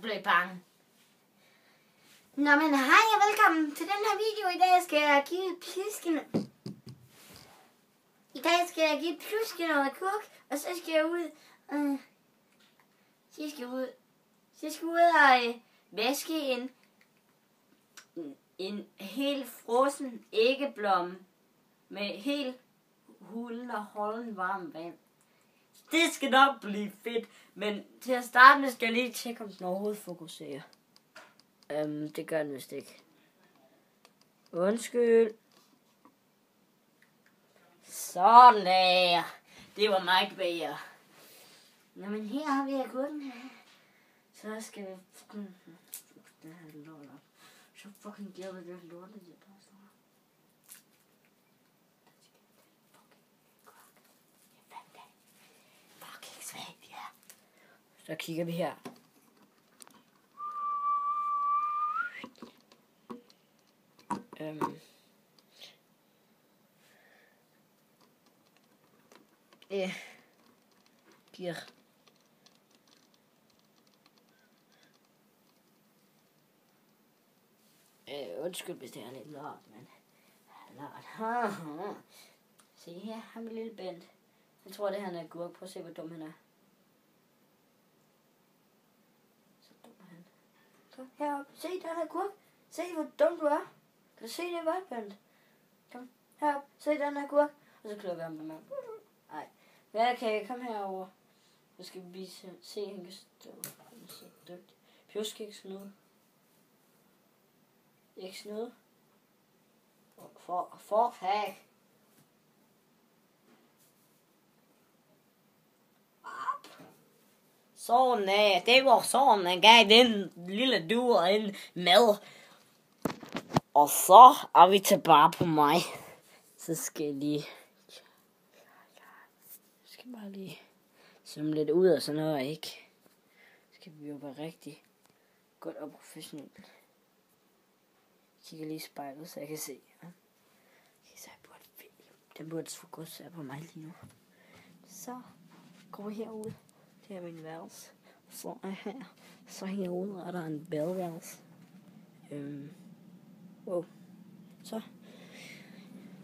blev bange. Nå, men hej og velkommen til den her video. I dag skal jeg give Plisken. Noget kurk, og så skal jeg ud. Så skal ud og vaske en helt frossen æggeblomme med helt hulen og holden varm vand. Det skal nok blive fedt, men til at starte med skal jeg lige tjekke, om den overhovedet fokuserer. Det gør den vist ikke. Undskyld. Sådan der. Det var meget bedre. Nå, men her har vi agurken. Så skal vi... Det her lort op. Så fucking gælder det lortet, det der står. Fucking svagt, ja. Så kigger vi her. Giver. Undskyld, hvis det er lidt lort, men... Lort. Se her, ham lille Bent. Jeg tror, det her er en agurk. Prøv at se, hvor dum han er. Så dum er han. Kom heroppe. Se, der er en agurk. Se, hvor dum du er. Kan du se det, hvad, Bent? Kom heroppe. Se, der er en agurk. Og så klør vi ham med mig. Nej. Ja, okay, kom herover. Nu skal vi se, han kan stå. Han er så dygtig. Pjus skal ikke snude. Ikke snude. For fag. Sådan, det var sådan, han gav den lille duer en mad. Og så er vi tilbage på mig. Så skal jeg lige... bare lige sømme lidt ud og sådan noget, ikke? Skal vi jo være rigtig godt og professionelt. Jeg kigger lige i spejlet, så jeg kan se. Ja. Så den burde fokusere på mig lige nu. Så går vi herud. Det er min værelse. Så er her. Så herude er der en badeværelse. Wow. Så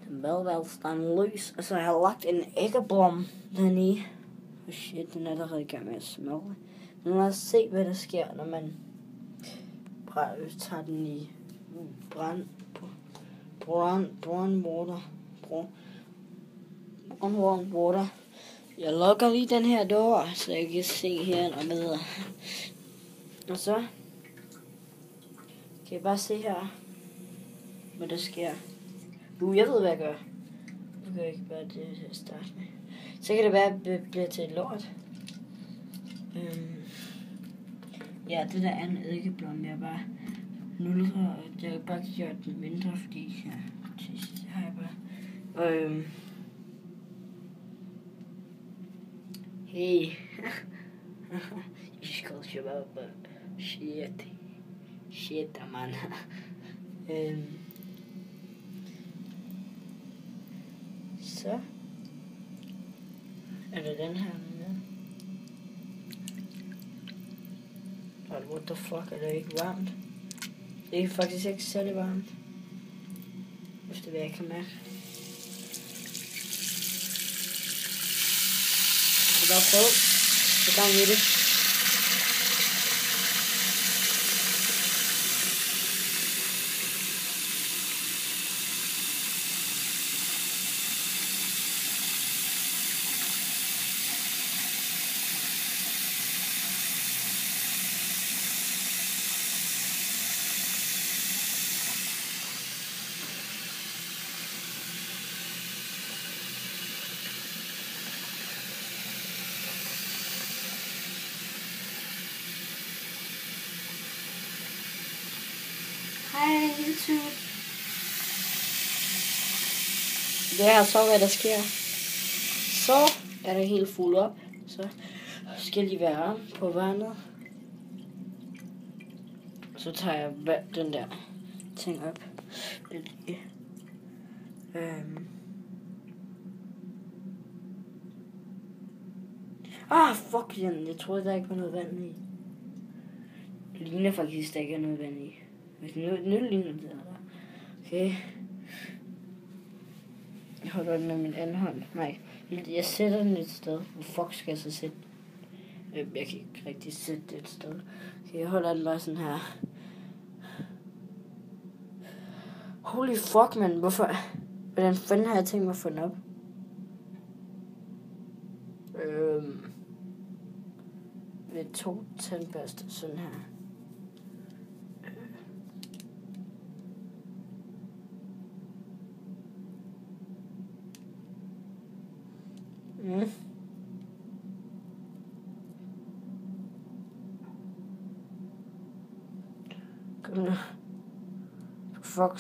den badeværelse, der er en lys, og så har jeg lagt en æggeblom dernede. Oh shit, den er allerede i gang med at smelte. Men lad os se, hvad der sker, når man tager den i brandwater. Jeg lukker lige den her dør, så jeg kan se her og med. Og så kan jeg bare se her, hvad der sker. Jeg ved, hvad jeg gør. Nu kan jeg ikke bare det til at starte med. Så kan det være, at det bliver til et lort. Ja, det der andet æggeblomme, jeg bare nulrer, og jeg har bare gjort den mindre, fordi det har jeg bare. Hey. You call Shabab. Shit, man. Så er det den her med. What the fuck, er det ikke varmt? Det er faktisk ikke særlig varmt. Efter hvad jeg kan mærke. Så bare prøv. Så gang i det. Hej YouTube. Det er så hvad der sker. Så er det helt fuld op. Så skal de være på vandet. Så tager jeg den der ting op. Fuck igen. Jeg troede der ikke var noget vand i. Det ligner faktisk, der ikke er noget vand i. Hvis nu ligner det der. Okay. Jeg holder den med min anden hånd. Nej, jeg sætter den et sted. Hvor fuck skal jeg så sætte? Jeg kan ikke rigtig sætte det et sted. Okay, jeg holder den bare sådan her. Holy fuck, man. Hvorfor? Hvordan fanden har jeg tænkt mig at få den op? Ved 2 tandbørster, sådan her. Kom nu. Fuck,